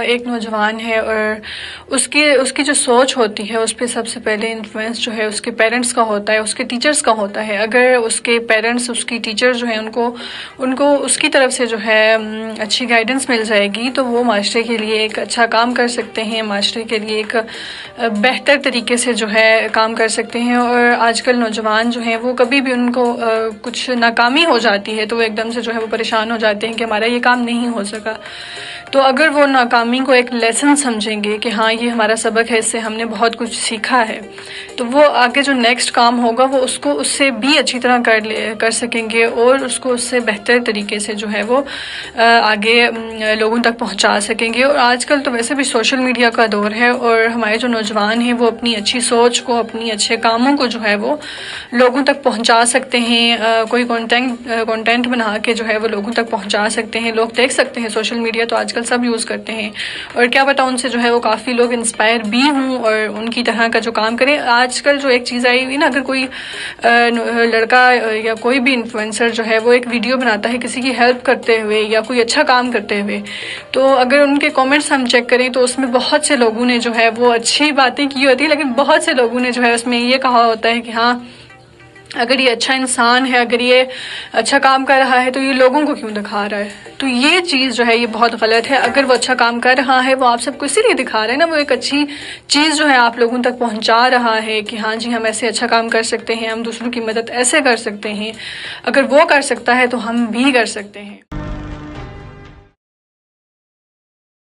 ایک نوجوان ہے اور اس کی جو سوچ ہوتی ہے اس پہ سب سے پہلے انفلوئنس جو ہے اس کے پیرنٹس کا ہوتا ہے، اس کے ٹیچرز کا ہوتا ہے۔ اگر اس کے پیرنٹس، اس کی ٹیچرز جو ہیں ان کو اس کی طرف سے جو ہے اچھی گائیڈنس مل جائے گی تو وہ معاشرے کے لیے ایک اچھا کام کر سکتے ہیں، معاشرے کے لیے ایک بہتر طریقے سے جو ہے کام کر سکتے ہیں۔ اور آج کل نوجوان جو ہیں وہ کبھی بھی ان کو کچھ ناکامی ہو جاتی ہے تو وہ ایک دم سے جو ہے وہ پریشان ہو جاتے ہیں کہ ہمارا یہ کام نہیں ہو سکا۔ تو اگر وہ ناکامی کو ایک لیسن سمجھیں گے کہ ہاں یہ ہمارا سبق ہے، اس سے ہم نے بہت کچھ سیکھا ہے، تو وہ آگے جو نیکسٹ کام ہوگا وہ اس سے بھی اچھی طرح کر سکیں گے اور اس کو اس سے بہتر طریقے سے جو ہے وہ آگے لوگوں تک پہنچا سکیں گے۔ اور آج کل تو ویسے بھی سوشل میڈیا کا دور ہے اور ہمارے جو نوجوان ہیں وہ اپنی اچھی سوچ کو، اپنی اچھے کاموں کو جو ہے وہ لوگوں تک پہنچا سکتے ہیں۔ کوئی کانٹینٹ بنا کے جو ہے وہ لوگوں تک پہنچا سکتے ہیں، لوگ دیکھ سکتے ہیں۔ سوشل میڈیا تو آج کل سب یوز کرتے ہیں اور کیا پتہ ان سے جو ہے وہ کافی لوگ انسپائر بھی ہوں اور ان کی طرح کا جو کام کریں۔ آج کل جو ایک چیز آئی ہوئی نا، اگر کوئی لڑکا یا کوئی بھی انفلوئنسر جو ہے وہ ایک ویڈیو بناتا ہے کسی کی ہیلپ کرتے ہوئے یا کوئی اچھا کام کرتے ہوئے، تو اگر ان کے کامنٹس ہم چیک کریں تو اس میں بہت سے لوگوں نے جو ہے وہ اچھی باتیں کی ہوتی ہیں، لیکن بہت سے لوگوں نے جو ہے اس میں یہ کہا ہوتا ہے کہ ہاں اگر یہ اچھا انسان ہے، اگر یہ اچھا کام کر رہا ہے تو یہ لوگوں کو کیوں دکھا رہا ہے؟ تو یہ چیز جو ہے یہ بہت غلط ہے۔ اگر وہ اچھا کام کر رہا ہے وہ آپ سب کو اسی لیے دکھا رہا ہے نا، وہ ایک اچھی چیز جو ہے آپ لوگوں تک پہنچا رہا ہے کہ ہاں جی ہم ایسے اچھا کام کر سکتے ہیں، ہم دوسروں کی مدد ایسے کر سکتے ہیں۔ اگر وہ کر سکتا ہے تو ہم بھی کر سکتے ہیں۔